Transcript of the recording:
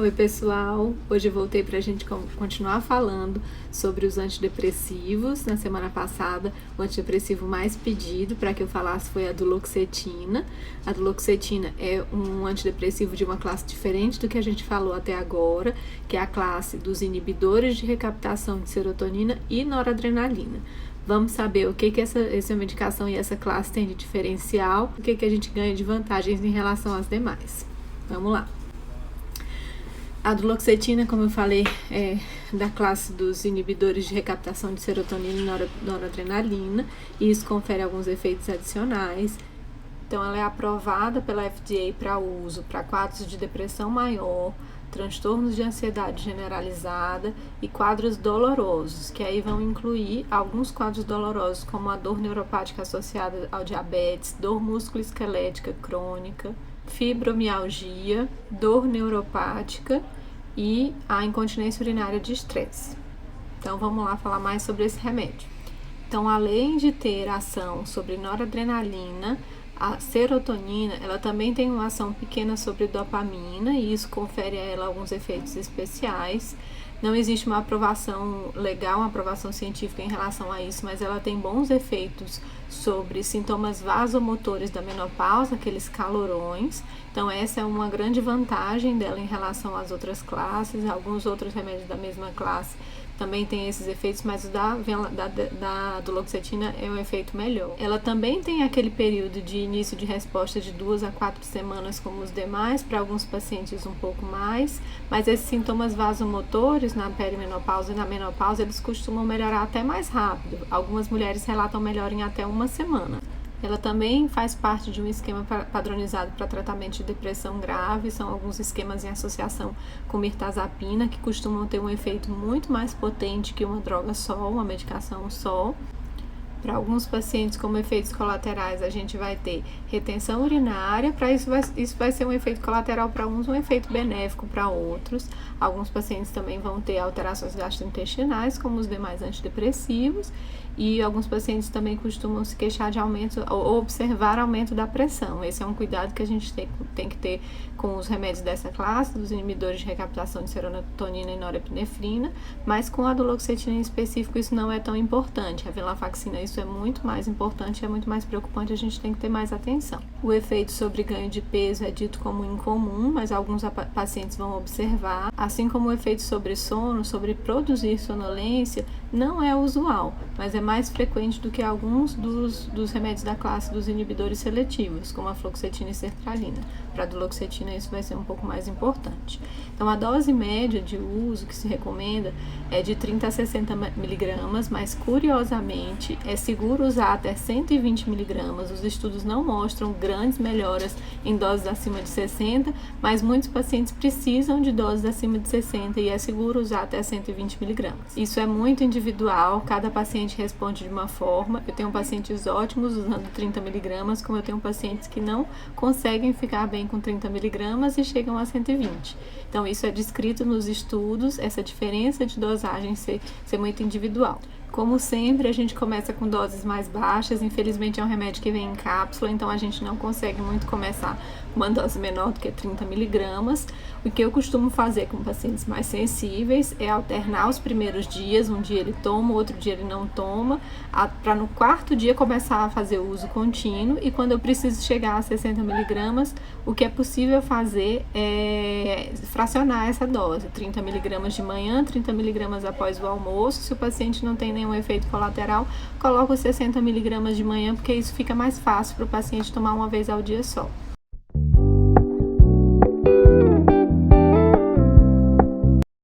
Oi pessoal, hoje eu voltei para a gente continuar falando sobre os antidepressivos. Na semana passada, o antidepressivo mais pedido para que eu falasse foi a duloxetina. A duloxetina é um antidepressivo de uma classe diferente do que a gente falou até agora, que é a classe dos inibidores de recaptação de serotonina e noradrenalina. Vamos saber o que essa medicação e essa classe tem de diferencial, o que a gente ganha de vantagens em relação às demais. Vamos lá. A duloxetina, como eu falei, é da classe dos inibidores de recaptação de serotonina e noradrenalina, e isso confere alguns efeitos adicionais. Então, ela é aprovada pela FDA para uso para quadros de depressão maior, transtornos de ansiedade generalizada e quadros dolorosos, que aí vão incluir alguns quadros dolorosos, como a dor neuropática associada ao diabetes, dor musculoesquelética crônica, fibromialgia, dor neuropática e a incontinência urinária de estresse. Então, vamos lá falar mais sobre esse remédio. Então, além de ter ação sobre noradrenalina, a serotonina, ela também tem uma ação pequena sobre dopamina e isso confere a ela alguns efeitos especiais. Não existe uma aprovação legal, uma aprovação científica em relação a isso, mas ela tem bons efeitos sobre sintomas vasomotores da menopausa, aqueles calorões. Então, essa é uma grande vantagem dela em relação às outras classes. Alguns outros remédios da mesma classe também tem esses efeitos, mas o da duloxetina é um efeito melhor. Ela também tem aquele período de início de resposta de 2 a 4 semanas como os demais, para alguns pacientes um pouco mais, mas esses sintomas vasomotores na perimenopausa e na menopausa, eles costumam melhorar até mais rápido. Algumas mulheres relatam melhor em até uma semana. Ela também faz parte de um esquema padronizado para tratamento de depressão grave. São alguns esquemas em associação com mirtazapina, que costumam ter um efeito muito mais potente que uma droga só, uma medicação só. Para alguns pacientes, como efeitos colaterais, a gente vai ter retenção urinária. Para isso vai ser um efeito colateral para uns, um efeito benéfico para outros. Alguns pacientes também vão ter alterações gastrointestinais, como os demais antidepressivos. E alguns pacientes também costumam se queixar de aumento ou observar aumento da pressão. Esse é um cuidado que a gente tem que ter com os remédios dessa classe, dos inibidores de recaptação de serotonina e norepinefrina, mas com a duloxetina em específico isso não é tão importante. A venlafaxina, isso é muito mais importante, é muito mais preocupante, a gente tem que ter mais atenção. O efeito sobre ganho de peso é dito como incomum, mas alguns pacientes vão observar, assim como o efeito sobre sono, sobre produzir sonolência, não é usual, mas é mais frequente do que alguns dos remédios da classe dos inibidores seletivos, como a fluoxetina e sertralina. Para a duloxetina isso vai ser um pouco mais importante. Então, a dose média de uso que se recomenda é de 30 a 60 miligramas, mas curiosamente é seguro usar até 120 miligramas. Os estudos não mostram grandes melhoras em doses acima de 60, mas muitos pacientes precisam de doses acima de 60 e é seguro usar até 120 miligramas. Isso é muito individual, cada paciente responde de uma forma. Eu tenho pacientes ótimos usando 30 miligramas, como eu tenho pacientes que não conseguem ficar bem com 30 miligramas e chegam a 120. Então, isso é descrito nos estudos, essa diferença de dosagem ser muito individual. Como sempre, a gente começa com doses mais baixas. Infelizmente, é um remédio que vem em cápsula, então a gente não consegue muito começar com uma dose menor do que 30 miligramas. O que eu costumo fazer com pacientes mais sensíveis é alternar os primeiros dias. Um dia ele toma, outro dia ele não toma, para no quarto dia começar a fazer o uso contínuo. E quando eu preciso chegar a 60 miligramas, o que é possível fazer é fracionar essa dose. 30 miligramas de manhã, 30 miligramas após o almoço. Se o paciente não tem nenhum efeito colateral, coloco 60 miligramas de manhã, porque isso fica mais fácil para o paciente tomar uma vez ao dia só.